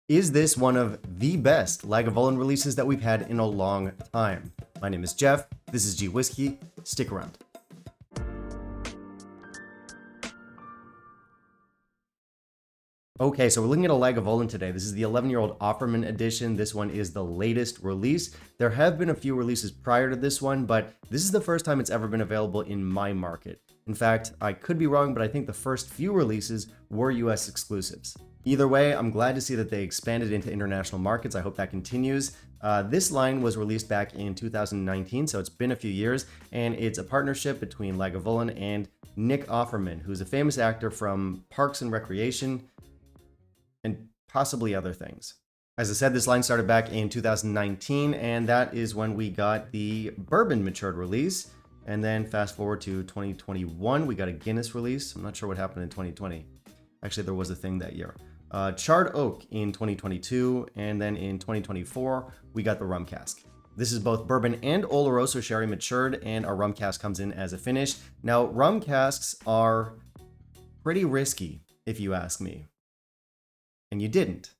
Is this one of the best Lagavulin releases that we've had in a long time? My name is Jeff, this is G Whiskey, stick around. Okay, so we're looking at a Lagavulin today. This is the 11-year-old Offerman edition. This one is the latest release. There have been a few releases prior to this one, but this is the first time it's ever been available in my market. In fact, I could be wrong, but I think the first few releases were US exclusives. Either way, I'm glad to see that they expanded into international markets. I hope that continues. This line was released back in 2019, so it's been a few years, and it's a partnership between Lagavulin and Nick Offerman, who's a famous actor from Parks and Recreation, and possibly other things. As I said, this line started back in 2019, and that is when we got the bourbon matured release. And then fast forward to 2021, we got a Guinness release. I'm not sure what happened in 2020. Actually, there was a thing that year. Charred Oak in 2022, and then in 2024, we got the rum cask. This is both bourbon and Oloroso sherry matured, and our rum cask comes in as a finish. Now, rum casks are pretty risky, if you ask me. And you didn't.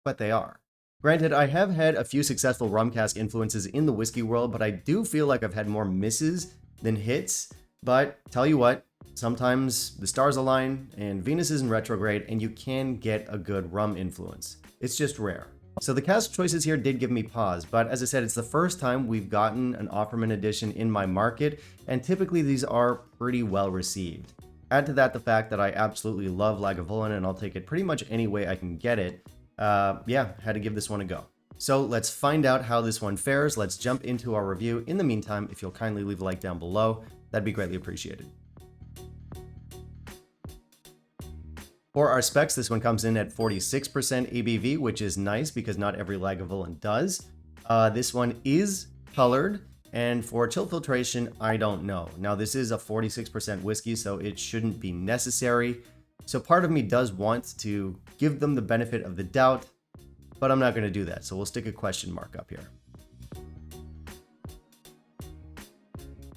But they are. Granted, I have had a few successful rum cask influences in the whiskey world, but I do feel like I've had more misses than hits. But tell you what, sometimes the stars align and Venus is in retrograde and you can get a good rum influence. It's just rare. So the cask choices here did give me pause, but as I said, it's the first time we've gotten an Offerman edition in my market, and typically these are pretty well received. Add to that the fact that I absolutely love Lagavulin and I'll take it pretty much any way I can get it. Yeah, had to give this one a go. So let's find out how this one fares. Let's jump into our review. In the meantime, if you'll kindly leave a like down below, that'd be greatly appreciated. For our specs, this one comes in at 46% ABV, which is nice because not every Lagavulin does. This one is colored. And for chill filtration, I don't know. Now, this is a 46% whiskey, so it shouldn't be necessary. So part of me does want to give them the benefit of the doubt, but I'm not going to do that. So we'll stick a question mark up here.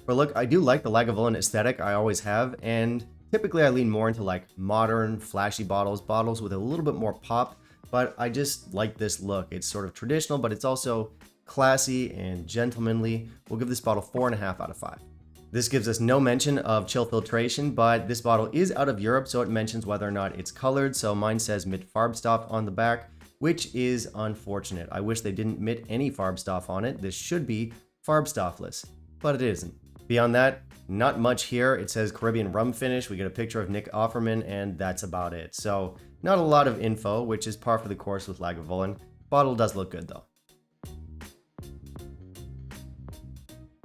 But look, I do like the Lagavulin aesthetic. I always have. And typically I lean more into like modern, flashy bottles with a little bit more pop. But I just like this look. It's sort of traditional, but it's also classy and gentlemanly. We'll give this bottle 4.5 out of 5. This gives us no mention of chill filtration, but this bottle is out of Europe, so it mentions whether or not it's colored. So mine says mit Farbstoff on the back, which is unfortunate. I wish they didn't mit any Farbstoff on it. This should be Farbstoffless, but it isn't. Beyond that, not much here. It says Caribbean rum finish. We get a picture of Nick Offerman, and that's about it. So not a lot of info, which is par for the course with Lagavulin. Bottle does look good though.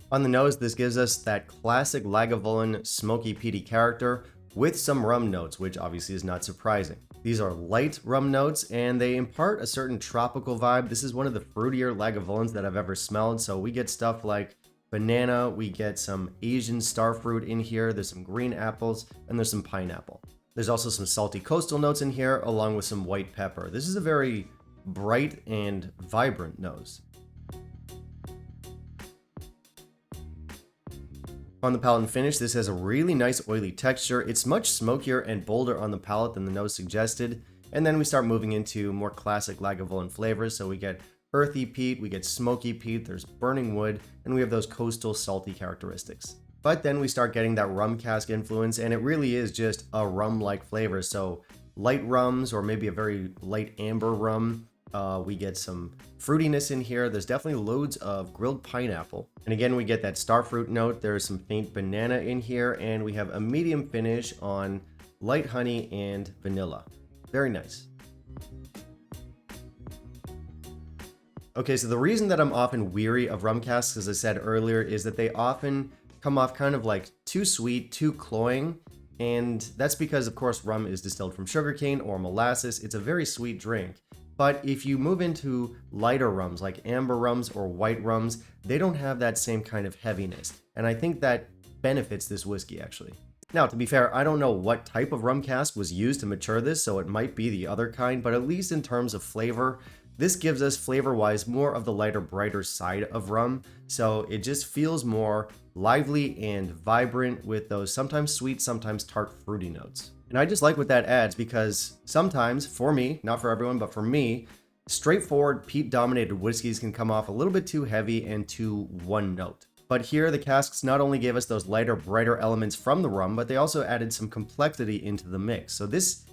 On the nose, this gives us that classic Lagavulin smoky peaty character with some rum notes, which obviously is not surprising. These are light rum notes and they impart a certain tropical vibe. This is one of the fruitier Lagavulins that I've ever smelled. So we get stuff like banana, we get some Asian starfruit in here, there's some green apples, and there's some pineapple. There's also some salty coastal notes in here along with some white pepper. This is a very bright and vibrant nose. On the palate and finish, this has a really nice oily texture. It's much smokier and bolder on the palate than the nose suggested. And then we start moving into more classic Lagavulin flavors. So we get earthy peat, we get smoky peat, there's burning wood, and we have those coastal salty characteristics. But then we start getting that rum cask influence, and it really is just a rum-like flavor. So light rums, or maybe a very light amber rum. We get some fruitiness in here. There's definitely loads of grilled pineapple. And again, we get that starfruit note. There's some faint banana in here, and we have a medium finish on light honey and vanilla. Very nice. Okay, so the reason that I'm often weary of rum casks, as I said earlier, is that they often come off kind of like too sweet, too cloying. And that's because, of course, rum is distilled from sugarcane or molasses. It's a very sweet drink. But if you move into lighter rums like amber rums or white rums, they don't have that same kind of heaviness. And I think that benefits this whiskey actually. Now, to be fair, I don't know what type of rum cask was used to mature this, so it might be the other kind, but at least in terms of flavor, this gives us flavor-wise more of the lighter, brighter side of rum. So it just feels more lively and vibrant with those sometimes sweet, sometimes tart fruity notes. And I just like what that adds because sometimes, for me, not for everyone, but for me, straightforward peat-dominated whiskeys can come off a little bit too heavy and too one note. But here, the casks not only gave us those lighter, brighter elements from the rum, but they also added some complexity into the mix. So this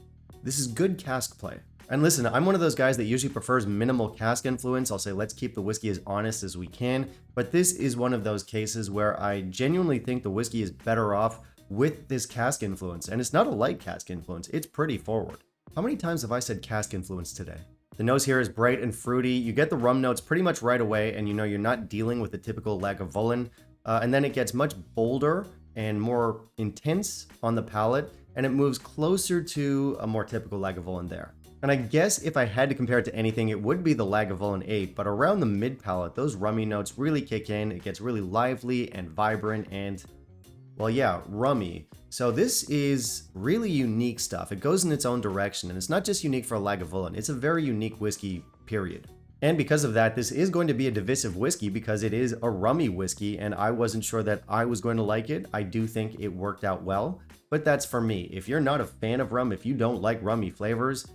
is good cask play. And listen, I'm one of those guys that usually prefers minimal cask influence. I'll say let's keep the whiskey as honest as we can. But this is one of those cases where I genuinely think the whiskey is better off with this cask influence. And it's not a light cask influence, it's pretty forward. How many times have I said cask influence today? The nose here is bright and fruity. You get the rum notes pretty much right away, and you know you're not dealing with the typical Lagavulin. And then it gets much bolder and more intense on the palate, and it moves closer to a more typical Lagavulin there. And I guess if I had to compare it to anything, it would be the Lagavulin 8, but around the mid palate, those rummy notes really kick in. It gets really lively and vibrant and, well, yeah, rummy. So this is really unique stuff. It goes in its own direction, and it's not just unique for a Lagavulin. It's a very unique whiskey, period. And because of that, this is going to be a divisive whiskey because it is a rummy whiskey, and I wasn't sure that I was going to like it. I do think it worked out well, but that's for me. If you're not a fan of rum, if you don't like rummy flavors,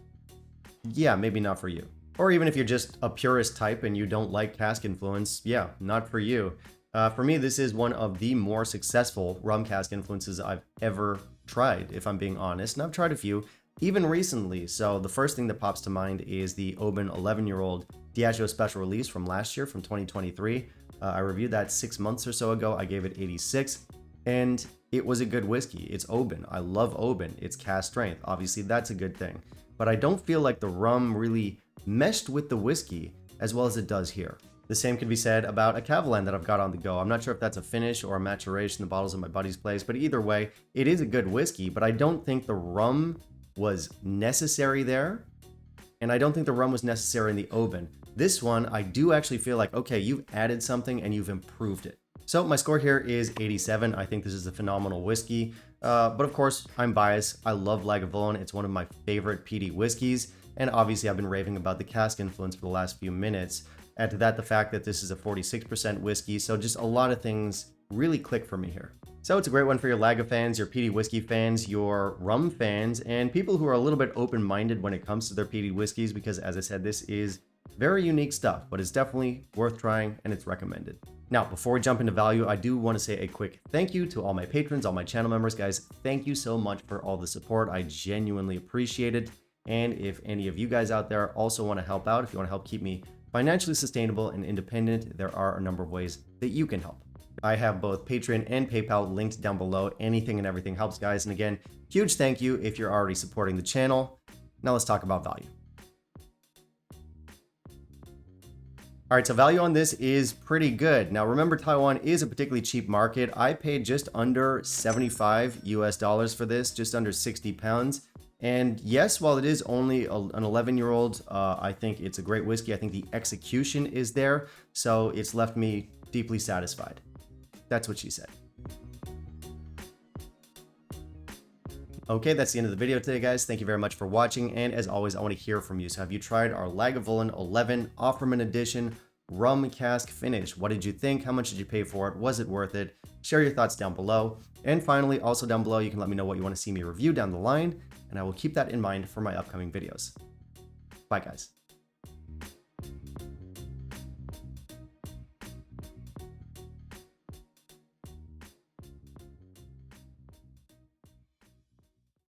yeah, maybe not for you. Or even if you're just a purist type and you don't like cask influence, yeah, not for you. For me, this is one of the more successful rum cask influences I've ever tried, if I'm being honest. And I've tried a few, even recently. So the first thing that pops to mind is the Oban 11-year-old Diageo special release from last year, from 2023. I reviewed that 6 months or so ago. I gave it 86, and it was a good whiskey. It's Oban. I love Oban. It's cask strength. Obviously, that's a good thing. But I don't feel like the rum really meshed with the whiskey as well as it does here. The same could be said about a Cowabunga that I've got on the go. I'm not sure if that's a finish or a maturation. The bottle's at my buddy's place, but either way, it is a good whiskey, but I don't think the rum was necessary there, and I don't think the rum was necessary in the Oban. This one, I do actually feel like, okay, you've added something and you've improved it. So my score here is 87. I think this is a phenomenal whiskey, but of course, I'm biased. I love Lagavulin. It's one of my favorite peaty whiskeys, and obviously I've been raving about the cask influence for the last few minutes. Add to that the fact that this is a 46% whiskey, so just a lot of things really click for me here. So it's a great one for your lager fans, your peaty whiskey fans, your rum fans, and people who are a little bit open-minded when it comes to their peaty whiskeys, because as I said, this is very unique stuff, but it's definitely worth trying and it's recommended. Now, before we jump into value, I do want to say a quick thank you to all my patrons, all my channel members. Guys, thank you so much for all the support. I genuinely appreciate it. And if any of you guys out there also want to help out, if you want to help keep me financially sustainable and independent, there are a number of ways that you can help. I have both Patreon and PayPal linked down below. Anything and everything helps, guys. And again, huge thank you if you're already supporting the channel. Now let's talk about value. All right, so value on this is pretty good. Now remember, Taiwan is a particularly cheap market. I paid just under 75 US dollars for this, just under 60 pounds. And yes, while it is only an 11-year-old, I think it's a great whiskey. I think the execution is there, so it's left me deeply satisfied. That's what she said. Okay, that's the end of the video today, guys. Thank you very much for watching, and as always, I want to hear from you. So have you tried our Lagavulin 11 Offerman edition rum cask finish? What did you think? How much did you pay for it? Was it worth it? Share your thoughts down below. And finally, also down below, you can let me know what you want to see me review down the line, and I will keep that in mind for my upcoming videos. Bye, guys.